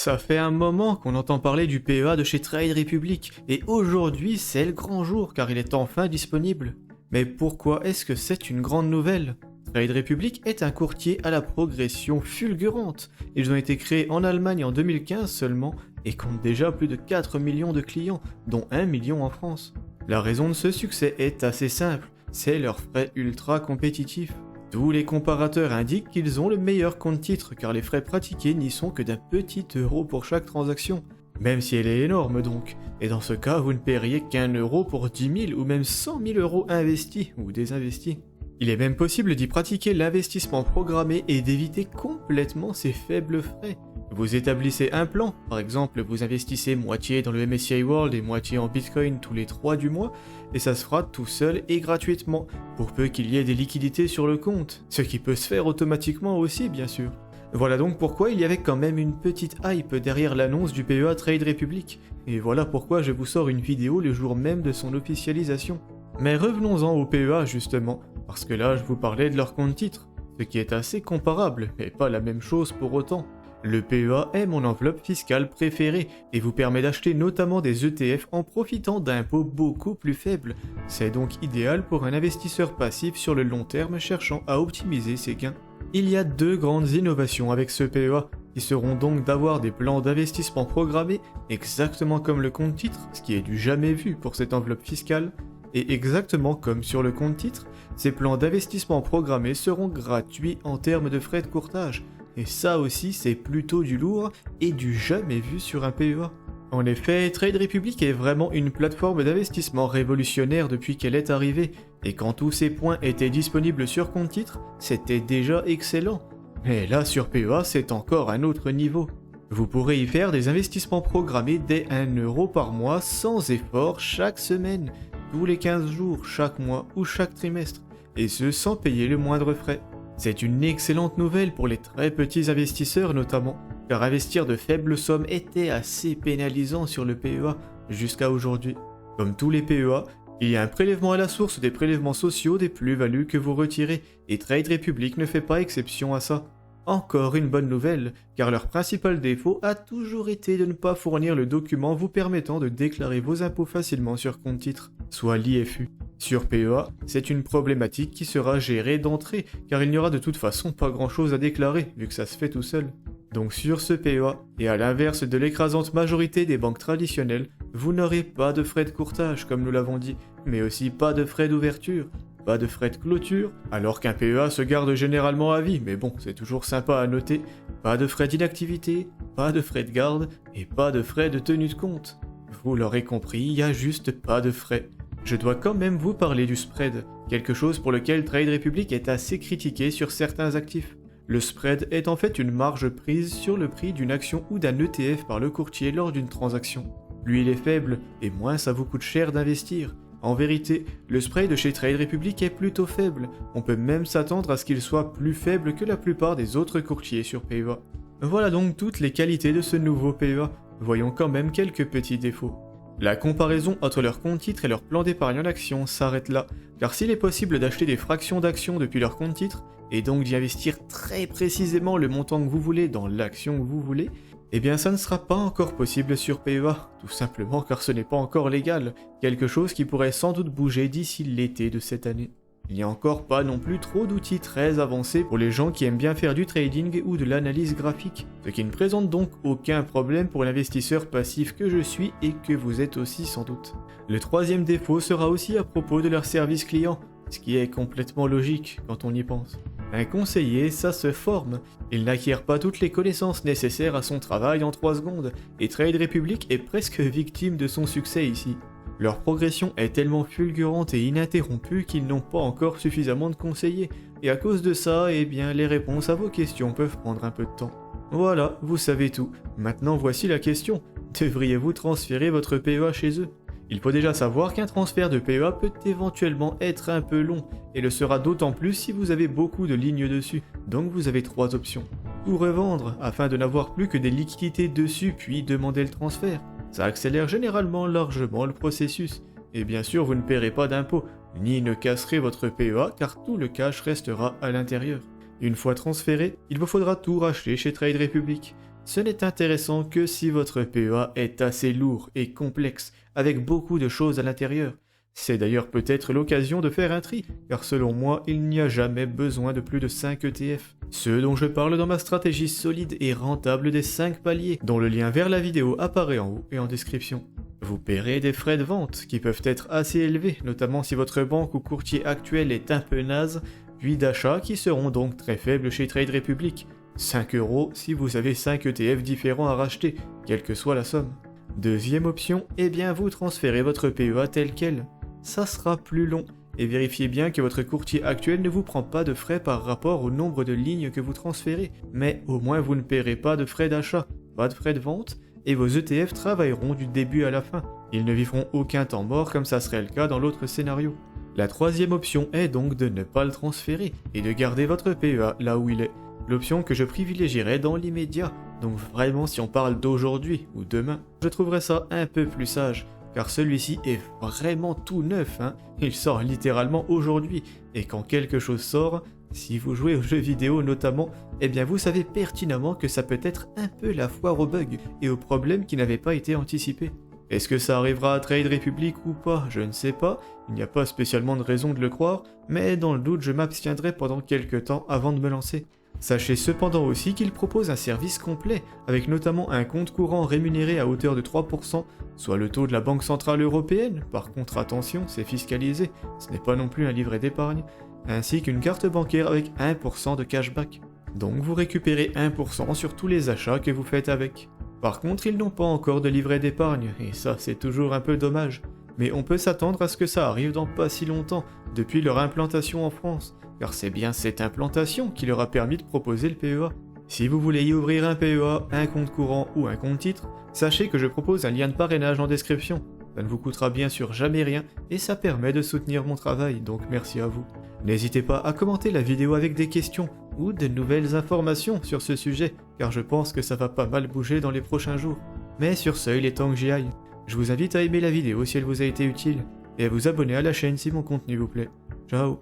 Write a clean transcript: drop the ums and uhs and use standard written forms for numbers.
Ça fait un moment qu'on entend parler du PEA de chez Trade Republic, et aujourd'hui c'est le grand jour car il est enfin disponible. Mais pourquoi est-ce que c'est une grande nouvelle? Trade Republic est un courtier à la progression fulgurante. Ils ont été créés en Allemagne en 2015 seulement et comptent déjà plus de 4 millions de clients, dont 1 million en France. La raison de ce succès est assez simple, c'est leurs frais ultra compétitifs. Tous les comparateurs indiquent qu'ils ont le meilleur compte-titre car les frais pratiqués n'y sont que d'un petit euro pour chaque transaction. Même si elle est énorme donc, et dans ce cas vous ne paieriez qu'un euro pour 10 000 ou même 100 000 euros investis ou désinvestis. Il est même possible d'y pratiquer l'investissement programmé et d'éviter complètement ces faibles frais. Vous établissez un plan, par exemple vous investissez moitié dans le MSCI World et moitié en Bitcoin tous les 3 du mois, et ça se fera tout seul et gratuitement, pour peu qu'il y ait des liquidités sur le compte, ce qui peut se faire automatiquement aussi bien sûr. Voilà donc pourquoi il y avait quand même une petite hype derrière l'annonce du PEA Trade Republic, et voilà pourquoi je vous sors une vidéo le jour même de son officialisation. Mais revenons-en au PEA justement, parce que là je vous parlais de leur compte-titre, ce qui est assez comparable, mais pas la même chose pour autant. Le PEA est mon enveloppe fiscale préférée et vous permet d'acheter notamment des ETF en profitant d'impôts beaucoup plus faibles. C'est donc idéal pour un investisseur passif sur le long terme cherchant à optimiser ses gains. Il y a deux grandes innovations avec ce PEA, qui seront donc d'avoir des plans d'investissement programmés exactement comme le compte-titre, ce qui est du jamais vu pour cette enveloppe fiscale, et exactement comme sur le compte-titre, ces plans d'investissement programmés seront gratuits en termes de frais de courtage. Et ça aussi c'est plutôt du lourd et du jamais vu sur un PEA. En effet, Trade Republic est vraiment une plateforme d'investissement révolutionnaire depuis qu'elle est arrivée, et quand tous ces points étaient disponibles sur compte-titre, c'était déjà excellent. Mais là sur PEA c'est encore un autre niveau. Vous pourrez y faire des investissements programmés dès 1 euro par mois sans effort chaque semaine, tous les 15 jours, chaque mois ou chaque trimestre, et ce sans payer le moindre frais. C'est une excellente nouvelle pour les très petits investisseurs notamment, car investir de faibles sommes était assez pénalisant sur le PEA jusqu'à aujourd'hui. Comme tous les PEA, il y a un prélèvement à la source des prélèvements sociaux des plus-values que vous retirez, et Trade Republic ne fait pas exception à ça. Encore une bonne nouvelle, car leur principal défaut a toujours été de ne pas fournir le document vous permettant de déclarer vos impôts facilement sur compte-titre, soit l'IFU. Sur PEA, c'est une problématique qui sera gérée d'entrée, car il n'y aura de toute façon pas grand chose à déclarer, vu que ça se fait tout seul. Donc sur ce PEA, et à l'inverse de l'écrasante majorité des banques traditionnelles, vous n'aurez pas de frais de courtage comme nous l'avons dit, mais aussi pas de frais d'ouverture, pas de frais de clôture, alors qu'un PEA se garde généralement à vie, mais bon, c'est toujours sympa à noter, pas de frais d'inactivité, pas de frais de garde, et pas de frais de tenue de compte. Vous l'aurez compris, il n'y a juste pas de frais. Je dois quand même vous parler du spread, quelque chose pour lequel Trade Republic est assez critiqué sur certains actifs. Le spread est en fait une marge prise sur le prix d'une action ou d'un ETF par le courtier lors d'une transaction. Plus il est faible, et moins ça vous coûte cher d'investir. En vérité, le spread de chez Trade Republic est plutôt faible, on peut même s'attendre à ce qu'il soit plus faible que la plupart des autres courtiers sur PEA. Voilà donc toutes les qualités de ce nouveau PEA, voyons quand même quelques petits défauts. La comparaison entre leur compte-titre et leur plan d'épargne en action s'arrête là, car s'il est possible d'acheter des fractions d'actions depuis leur compte-titre, et donc d'y investir très précisément le montant que vous voulez dans l'action que vous voulez, eh bien ça ne sera pas encore possible sur PEA, tout simplement car ce n'est pas encore légal, quelque chose qui pourrait sans doute bouger d'ici l'été de cette année. Il n'y a encore pas non plus trop d'outils très avancés pour les gens qui aiment bien faire du trading ou de l'analyse graphique, ce qui ne présente donc aucun problème pour l'investisseur passif que je suis et que vous êtes aussi sans doute. Le troisième défaut sera aussi à propos de leur service client, ce qui est complètement logique quand on y pense. Un conseiller, ça se forme, il n'acquiert pas toutes les connaissances nécessaires à son travail en 3 secondes, et Trade Republic est presque victime de son succès ici. Leur progression est tellement fulgurante et ininterrompue qu'ils n'ont pas encore suffisamment de conseillers, et à cause de ça, eh bien, les réponses à vos questions peuvent prendre un peu de temps. Voilà, vous savez tout. Maintenant voici la question. Devriez-vous transférer votre PEA chez eux? Il faut déjà savoir qu'un transfert de PEA peut éventuellement être un peu long, et le sera d'autant plus si vous avez beaucoup de lignes dessus, donc vous avez 3 options. Ou revendre, afin de n'avoir plus que des liquidités dessus puis demander le transfert. Ça accélère généralement largement le processus, et bien sûr vous ne paierez pas d'impôts, ni ne casserez votre PEA car tout le cash restera à l'intérieur. Une fois transféré, il vous faudra tout racheter chez Trade Republic. Ce n'est intéressant que si votre PEA est assez lourd et complexe, avec beaucoup de choses à l'intérieur. C'est d'ailleurs peut-être l'occasion de faire un tri, car selon moi, il n'y a jamais besoin de plus de 5 ETF. Ceux dont je parle dans ma stratégie solide et rentable des 5 paliers, dont le lien vers la vidéo apparaît en haut et en description. Vous paierez des frais de vente, qui peuvent être assez élevés, notamment si votre banque ou courtier actuel est un peu naze, puis d'achats qui seront donc très faibles chez Trade Republic. 5 € si vous avez 5 ETF différents à racheter, quelle que soit la somme. Deuxième option, eh bien vous transférez votre PEA tel quel. Ça sera plus long, et vérifiez bien que votre courtier actuel ne vous prend pas de frais par rapport au nombre de lignes que vous transférez, mais au moins vous ne paierez pas de frais d'achat, pas de frais de vente, et vos ETF travailleront du début à la fin. Ils ne vivront aucun temps mort comme ça serait le cas dans l'autre scénario. La troisième option est donc de ne pas le transférer, et de garder votre PEA là où il est. L'option que je privilégierais dans l'immédiat, donc vraiment si on parle d'aujourd'hui ou demain, je trouverais ça un peu plus sage, car celui-ci est vraiment tout neuf, Il sort littéralement aujourd'hui, et quand quelque chose sort, si vous jouez aux jeux vidéo notamment, eh bien vous savez pertinemment que ça peut être un peu la foire aux bugs et aux problèmes qui n'avaient pas été anticipés. Est-ce que ça arrivera à Trade Republic ou pas? Je ne sais pas, il n'y a pas spécialement de raison de le croire, mais dans le doute je m'abstiendrai pendant quelques temps avant de me lancer. Sachez cependant aussi qu'il propose un service complet, avec notamment un compte courant rémunéré à hauteur de 3%, soit le taux de la Banque Centrale Européenne, par contre attention, c'est fiscalisé, ce n'est pas non plus un livret d'épargne, ainsi qu'une carte bancaire avec 1% de cashback. Donc vous récupérez 1% sur tous les achats que vous faites avec. Par contre, ils n'ont pas encore de livret d'épargne, et ça c'est toujours un peu dommage. Mais on peut s'attendre à ce que ça arrive dans pas si longtemps, depuis leur implantation en France, car c'est bien cette implantation qui leur a permis de proposer le PEA. Si vous voulez y ouvrir un PEA, un compte courant ou un compte titre, sachez que je propose un lien de parrainage en description. Ça ne vous coûtera bien sûr jamais rien, et ça permet de soutenir mon travail, donc merci à vous. N'hésitez pas à commenter la vidéo avec des questions, ou de nouvelles informations sur ce sujet, car je pense que ça va pas mal bouger dans les prochains jours. Mais sur ce, il est temps que j'y aille. Je vous invite à aimer la vidéo si elle vous a été utile, et à vous abonner à la chaîne si mon contenu vous plaît. Ciao.